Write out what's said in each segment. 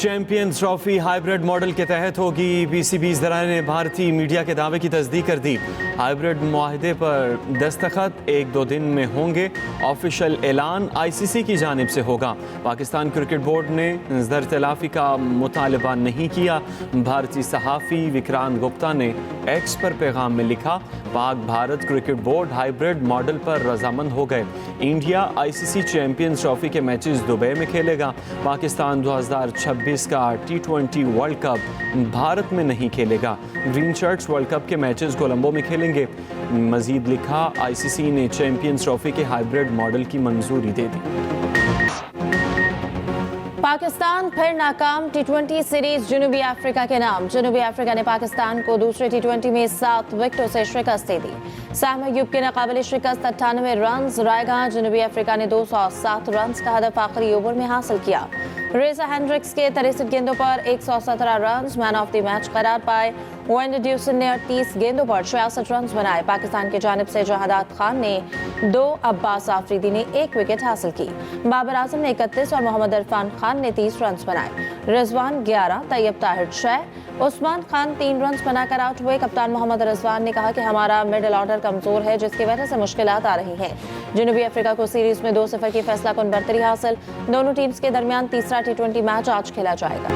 Champions trophy hybrid model के तहत होगी। पीसीबी ज़राए ने भारतीय मीडिया के दावे की तस्दीक कर दी। हाइब्रिड मुआहदे पर दस्तखत 1-2 दिन में होंगे। ऑफिशियल ऐलान आईसीसी की जानिब से होगा। पाकिस्तान क्रिकेट बोर्ड ने ज़र-तलाफ़ी का मुतालबा नहीं किया। भारतीय सहाफ़ी विक्रांत गुप्ता ने एक्स पर पैगाम में लिखा, Pak Bharat cricket board hybrid model पर रजामंद हो गए। इंडिया आईसीसी चैंपियंस ट्रॉफी के मैचेस दुबई में खेलेगा। पाकिस्तान 2026 का T20 वर्ल्ड कप भारत में नहीं खेलेगा। ग्रीन शर्ट्स वर्ल्ड कप के मैचेस कोलंबो में खेलेंगे। मजीद लिखा, आईसीसी ने चैंपियंस ट्रॉफी के हाइब्रिड मॉडल की मंजूरी दे दी। पाकिस्तान फिर नाकाम। T20 सीरीज जनूबी अफ्रीका के नाम। जनूबी अफ्रीका ने पाकिस्तान को दूसरे T20 में 7 विकेटों से शिकस्त दे दी। साम अयूब के नाकाबिले शिकस्त 98 रन। रायगा जनूबी अफ्रीका ने 207 रन का हदफ आखिरी ओवर में हासिल किया। रेजा हेंड्रिक्स के 63 गेंदों पर 117 run man of the match करार पाए। वेंडी ड्यूसन ने 38 गेंदों पर 66 रन बनाए। पाकिस्तान की जानिब से जहादात खान ने 2, अब्बास आफरीदी ने 1 विकेट हासिल की। बाबर आजम ने 31 और मोहम्मद इरफान खान ने 30 रन बनाए। रिजवान 11, तैयब ताहिर 6, उस्मान खान 3 रन बनाकर आउट हुए। कप्तान मोहम्मद रिजवान ने कहा कि हमारा मिडिल ऑर्डर कमजोर है, जिसकी वजह से मुश्किलात आ रही हैं। जनूबी अफ्रीका को सीरीज में 2-0 की फैसला कुन बरतरी हासिल। दोनों टीम्स के दरमियान तीसरा T20 मैच आज खेला जाएगा।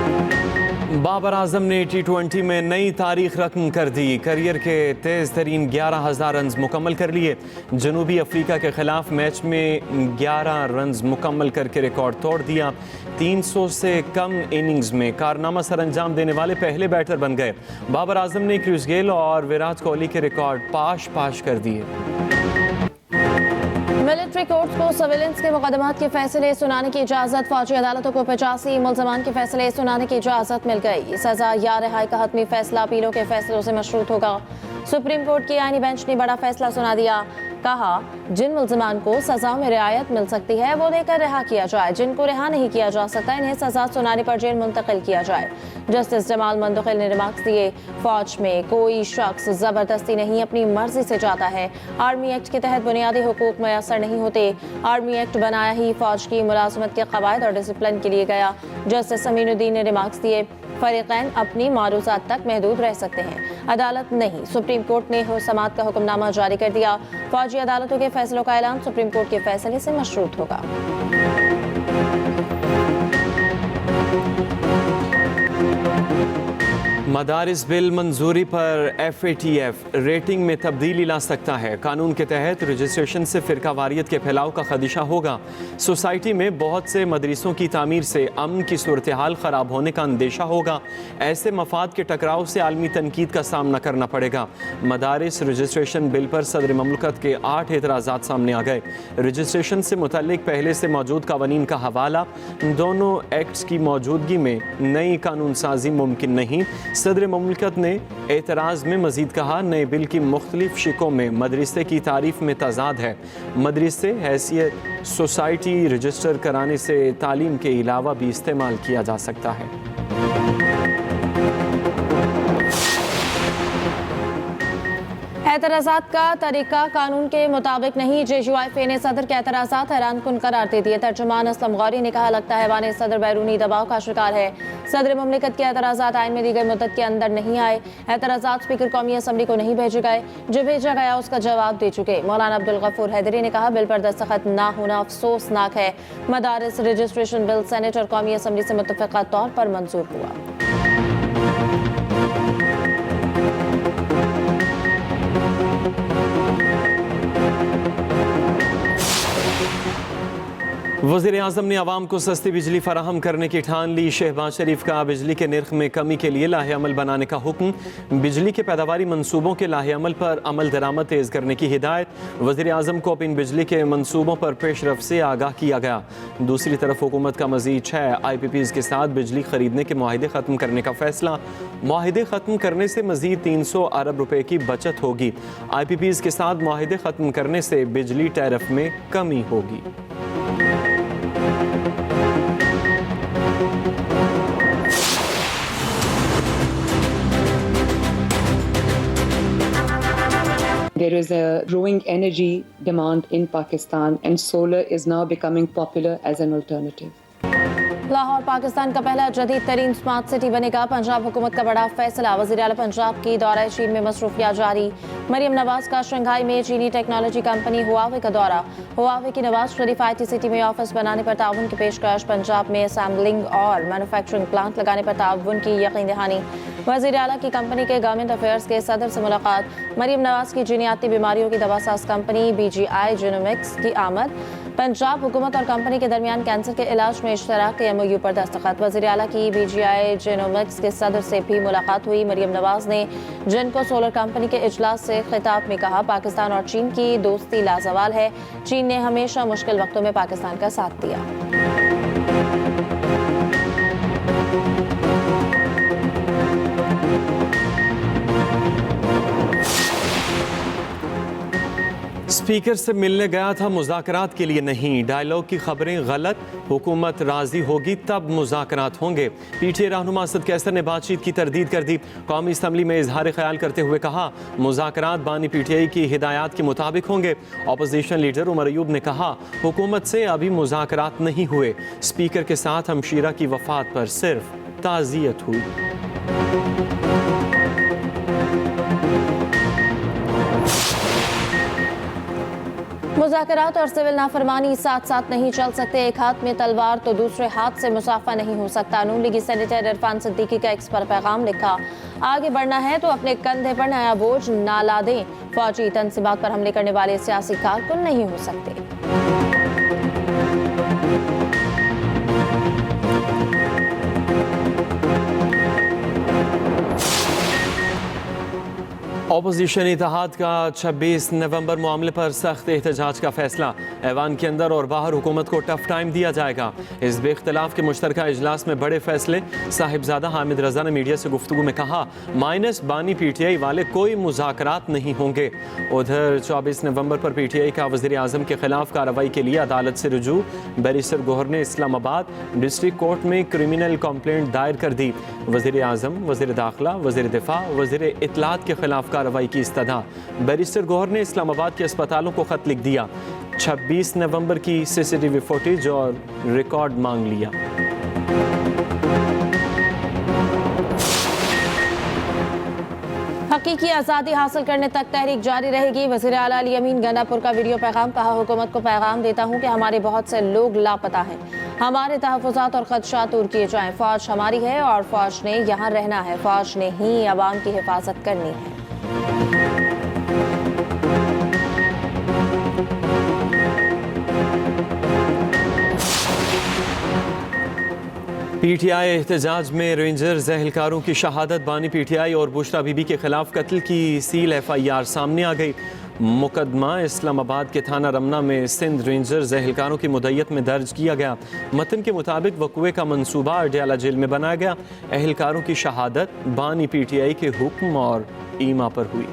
बाबर आजम ने T20 में नई तारीख रकम कर दी। करियर के तेज तरीन 11,000 रन मुकम्मल कर लिए। जनूबी अफ्रीका के खिलाफ मैच में 11 रन मुकम्मल करके रिकॉर्ड तोड़ दिया। 300 से कम इनिंग्स में कारनामा सर अंजाम देने वाले पहले बैटर बन गए। बाबर आजम ने क्रिस गेल और विराट कोहली के रिकॉर्ड पाश कर दिए। मिलिट्री कोर्ट्स को सर्विलेंस के मुकदमात के फैसले सुनाने की इजाजत। फौजी अदालतों को 85 मुल्ज़मान के फैसले सुनाने की इजाजत मिल गई। सजा या रिहाई का हतमी फैसला अपीलों के फैसलों से मशरूत होगा। सुप्रीम कोर्ट की आईनी बेंच ने बड़ा फैसला सुना दिया। कहा, जिन मुल्ज़मान को सजा में रियायत मिल सकती है वो लेकर रिहा किया जाए। जिनको रिहा नहीं किया जा सकता इन्हें सजा सुनाने पर जेल मुंतकिल किया जाए। जस्टिस जमाल मंदुखिल ने रिमार्क्स दिए, फौज में कोई शख्स जबरदस्ती नहीं अपनी मर्जी से जाता है। आर्मी एक्ट के तहत बुनियादी हुकूक मैसर नहीं होते। आर्मी एक्ट बनाया ही फौज की मुलाजमत के कवायद और डिसिप्लिन के लिए गया। जस्टिस अमीनुद्दीन ने रिमार्क्स दिए, फरीकैन अपनी मारूजात तक महदूद रह सकते हैं, अदालत नहीं। सुप्रीम कोर्ट ने समात का हुक्मनामा जारी कर दिया। फौजी अदालतों के फैसलों का ऐलान सुप्रीम कोर्ट के फैसले से मशरूत होगा। मदारिस बिल मंजूरी पर FATF रेटिंग में तब्दीली ला सकता है। कानून के तहत रजिस्ट्रेशन से फ़िरका वारियत के फैलाव का खदशा होगा। सोसाइटी में बहुत से मदरसों की तामीर से अमन की सूरत हाल ख़राब होने का अंदेशा होगा। ऐसे मफाद के टकराव से आलमी तनकीद का सामना करना पड़ेगा। मदारिस रजिस्ट्रेशन बिल पर सदर ममलकत के 8 एतराज़ात सामने आ गए। रजिस्ट्रेशन से मुतल्लिक पहले से मौजूद कवानीन का हवाला। दोनों एक्ट्स की मौजूदगी में नई कानून साजी मुमकिन नहीं। सदर ममलकत ने एतराज़ में मजीद कहा, नए बिल की मुख्तलिफ शिकों में मदरसे की तारीफ में तजाद है। मदरसे हैसियत सोसाइटी रजिस्टर कराने से तालीम के अलावा भी इस्तेमाल किया जा सकता है। एतराज़ात का तरीका कानून के मुताबिक नहीं। JUIFA ने सदर के एतराज़ात हैरान कुन करार दे दिए। तर्जुमान असलम गौरी ने कहा, लगता है वाने सदर बैरूनी दबाव का शिकार है। सदर ममलिकत के एतराज़ात आइन में दी गई मुद्दत के अंदर नहीं आए। एतराज़ात स्पीकर कौमी असम्बली को नहीं भेजे गए। जो भेजा गया उसका जवाब दे चुके। मौलाना अब्दुल गफूर हैदरी ने कहा, बिल पर दस्तखत ना होना अफसोसनाक है। मदारिस रजिस्ट्रेशन बिल सेनेट और कौमी असम्बली से मुत्तफ़िक़ा तौर पर मंजूर हुआ। वज़ीर आज़म ने आवाम को सस्ती बिजली फराहम करने की ठान ली। शहबाज शरीफ का बिजली के निर्ख में कमी के लिए लाहे अमल बनाने का हुक्म। बिजली के पैदावारी मनसूबों के लाहे अमल पर अमल दरामद तेज़ करने की हिदायत। वज़ीर आज़म को अपनी बिजली के मनसूबों पर पेशरफ से आगाह किया गया। दूसरी तरफ हुकूमत का मज़ीद 6 IPPs के साथ बिजली खरीदने के मुआहदे ख़त्म करने का फैसला। मुआहदे ख़त्म करने से मज़ीद 300 अरब रुपए की बचत होगी। IPPs के साथ मुआहदे ख़त्म करने से बिजली टैरिफ में कमी होगी। There is a growing energy demand in Pakistan and solar is now becoming popular as an alternative. Lahore Pakistan का पहला जदीद तरीन स्मार्ट सिटी बनेगा। पंजाब हुकूमत का बड़ा फैसला। वज़ीर आला पंजाब की दौरा चीन में मसरूफियात जारी। मरियम नवाज का शंघाई में चीनी टेक्नोलॉजी कंपनी हुआवे का दौरा। हुआवे की नवाज शरीफ IT सिटी में ऑफिस बनाने पर ताउन की पेशकश। पंजाब में असैम्बलिंग और मैन्युफैक्चरिंग प्लांट लगाने पर ताउन की यकीन दहानी। वज़ीर आला की कंपनी के गवर्नमेंट अफेयर्स के सदर से मुलाकात। मरियम नवाज की जीनियाती बीमारियों की दवासाज कंपनी BGI जेनोमिक्स की आमद। पंजाब हुकूमत और कंपनी के दरमियान कैंसर के इलाज में इश्तराक के MOU पर दस्तखत। वज़ीर आला की BGI जेनोमिक्स के सदर से भी मुलाकात हुई। मरियम नवाज ने जिनको सोलर कंपनी के इजलास से खिताब में कहा, पाकिस्तान और चीन की दोस्ती लाजवाल है। चीन ने हमेशा मुश्किल वक्तों में पाकिस्तान का साथ दिया। स्पीकर से मिलने गया था, मुज़ाकरात के लिए नहीं। डायलॉग की खबरें गलत। हुकूमत राजी होगी तब मुज़ाकरात होंगे। PTA रहनुमा असद कैसर ने बातचीत की तरदीद कर दी। कौमी असम्बली में इजहार ख्याल करते हुए कहा, मुज़ाकरात बानी PTI की हिदायत के मुताबिक होंगे। अपोजिशन लीडर उमर अयूब ने कहा, हुकूमत से अभी मुज़ाकरात नहीं हुए। स्पीकर के साथ हमशीरा की वफात पर सिर्फ ताज़ियत हुई। मुज़ाकरात और सिविल नाफरमानी साथ साथ नहीं चल सकते। एक हाथ में तलवार तो दूसरे हाथ से मुसाफा नहीं हो सकता। नून लीगी सेनेटर इरफान सिद्दीकी का एक्स पर पैगाम लिखा, आगे बढ़ना है तो अपने कंधे पर नया बोझ ना लादें। फौजी तंसीबात पर हमले करने वाले सियासी कारकुन नहीं हो सकते। अपोजिशन इत्तेहाद का 26 नवंबर मामले पर सख्त एहतजाज का फैसला। ऐवान के अंदर और बाहर हुकूमत को टफ टाइम दिया जाएगा। हिज़्ब इख्तिलाफ के मुश्तरका इजलास में बड़े फैसले। साहिबजादा हामिद रजा ने मीडिया से गुफ्तगू में कहा, माइनस बानी PTI वाले कोई मुज़ाकरात नहीं होंगे। उधर 24 नवंबर पर PTI का वज़ीर आज़म के खिलाफ कार्रवाई के लिए अदालत से रुजू। बैरिस्टर गोहर ने इस्लामाबाद डिस्ट्रिक्ट कोर्ट में क्रिमिनल कंप्लेंट दायर कर दी। वज़ीर आज़म, वज़ीर दाखिला, वज़ीर दिफा, वज़ीर इत्तलात के खिलाफ कार्रवाई की इस्तदा। बैरिस्टर गोहर ने इस्लामाबाद के अस्पतालों को खत लिख दिया। 26 नवंबर की CCTV फुटेज और रिकॉर्ड मांग लिया। हकीकी आज़ादी हासिल करने तक तहरीक जारी रहेगी। वज़ीर आला अली अमीन गंडापुर का वीडियो पैगाम। कहा, हुकूमत को पैगाम देता हूँ कि हमारे बहुत से लोग लापता हैं। हमारे तहफ़्फ़ुज़ात और ख़दशात दूर किए जाएँ। फ़ौज हमारी है और फ़ौज ने यहाँ रहना है। फ़ौज ने ही अवाम की हिफाजत करनी है। PTI एहतजाज में रेंजर्स एहलकारों की शहादत। बानी PTI और बुशरा बीबी के खिलाफ कत्ल की सील FIR सामने आ गई। मुकदमा इस्लामाबाद के थाना रमना में सिंध रेंजर्स एहलकारों की मुद्दत में दर्ज किया गया। मतन के मुताबिक वक़ुए का मंसूबा अडयाला जेल में बनाया गया। एहलकारों की शहादत बानी PTI के हुक्म और ईमा पर हुई।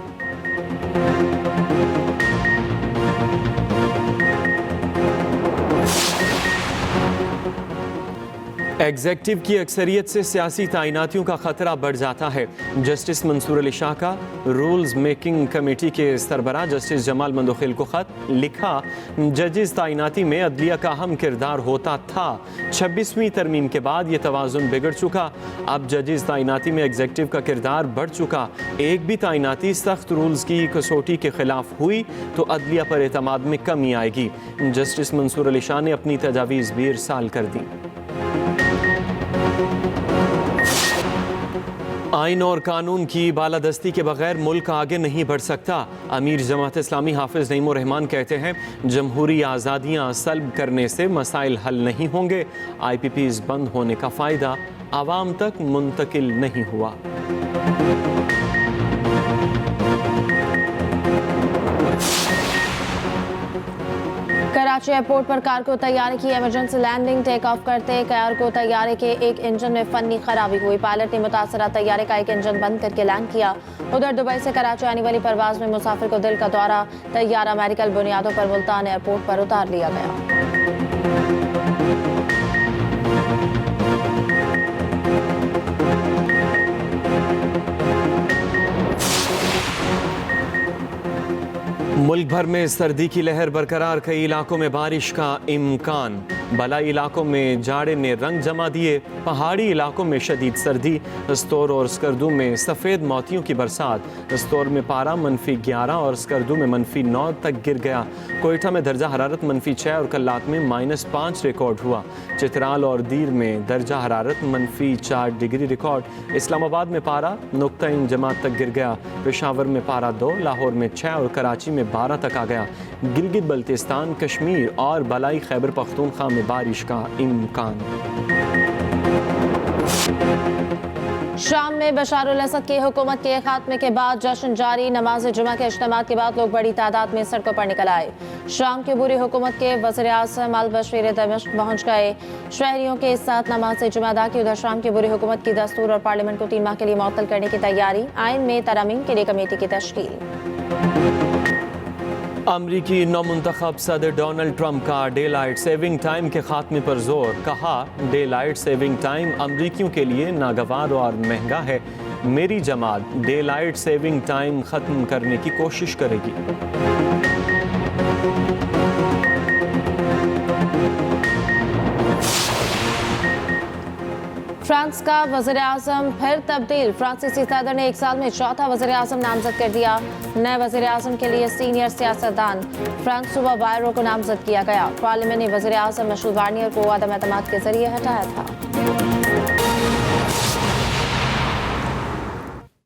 एग्जेक्टिव की अक्सरियत से सियासी तैनातियों का खतरा बढ़ जाता है। जस्टिस मंसूर अली शाह का रूल्स मेकिंग कमेटी के सरबराह जस्टिस जमाल मंदोखिल को खत लिखा, जजेस तैनाती में अदलिया का अहम किरदार होता था। 26वीं तरमीम के बाद ये तवाज़ुन बिगड़ चुका। अब जजेस तैनाती में एग्जेक्टिव का किरदार बढ़ चुका। एक भी तैनाती सख्त रूल्स की कसौटी के खिलाफ हुई तो अदलिया पर एतमाद में कमी आएगी। जस्टिस मंसूर अली शाह ने अपनी तजावीज़ भी इरसाल कर दी। आइन और कानून की बालादस्ती के बगैर मुल्क आगे नहीं बढ़ सकता। अमीर जमात इस्लामी हाफिज नईमुर रहमान कहते हैं, जमहूरी आज़ादियाँ सल्ब करने से मसाइल हल नहीं होंगे। IPPs बंद होने का फ़ायदा आवाम तक मुंतकिल नहीं हुआ। कराची एयरपोर्ट पर कारगो तैयारे की इमरजेंसी लैंडिंग। टेक ऑफ करते कारगो तैयारे के एक इंजन में फनी खराबी हुई। पायलट ने मुतासरा तैयारे का एक इंजन बंद करके लैंड किया। उधर दुबई से कराची आने वाली परवाज में मुसाफिर को दिल का दौरा। तैयारा मेडिकल बुनियादों पर मुल्तान एयरपोर्ट पर उतार लिया गया। मुल्क भर में सर्दी की लहर बरकरार, कई इलाकों में बारिश का इम्कान। बलाई इलाकों में जाड़े ने रंग जमा दिए, पहाड़ी इलाकों में शदीद सर्दी, स्तोर और स्कर्दू में सफ़ेद मोतियों की बरसात। स्तोर में पारा -11 और स्कर्दू में -9 तक गिर गया। कोयटा में दर्जा हरारत -6 और कल्लात में -5 रिकॉर्ड हुआ। चित्राल और दीर में दर्जा हरारत -4 डिग्री रिकॉर्ड। इस्लामाबाद में पारा नुक्ता-इन जमात तक गिर गया। पेशावर में पारा 2, लाहौर में 6 और कराची में 12 तक आ गया। गिलगित बल्तिस्तान, कश्मीर और बलाई खैबर पख्तूनख्वा में बारिश का इम्कान। शाम में बशारुल असद की हुकूमत के खात्मे के बाद जश्न जारी। नमाज जुमा के इज्तिमा के बाद लोग बड़ी तादाद में सड़कों पर निकल आए। शाम की बुरी हुकूमत के वज़ीर आज़म अल बशीर दमिश्क पहुंच गए। शहरियों के साथ नमाज जुमा अदा की। उधर शाम की बुरी हुकूमत की दस्तूर और पार्लियामेंट को 3 माह के लिए मुअत्तल करने की तैयारी। आइन में तरमीम के लिए कमेटी की तश्कील। अमरीकी नौमुंतखब सदर डोनाल्ड ट्रंप का डे लाइट सेविंग टाइम के खात्मे पर जोर। कहा, डे लाइट सेविंग टाइम अमरीकियों के लिए नागवार और महंगा है। मेरी जमात डे लाइट सेविंग टाइम ख़त्म करने की कोशिश करेगी। फ्रांस का वज़ीर आज़म फिर तब्दील। फ्रांसीसी सदर ने 1 साल में चौथा वज़ीर आज़म नामजद कर दिया। नए वज़ीर आज़म के लिए सीनियर सियासतदान फ्रांस सुबह बायरो को नामजद किया गया। पार्लियामेंट ने वज़ीर आज़म मशहूद बार्नियर को अदम एतमाद के जरिए हटाया था।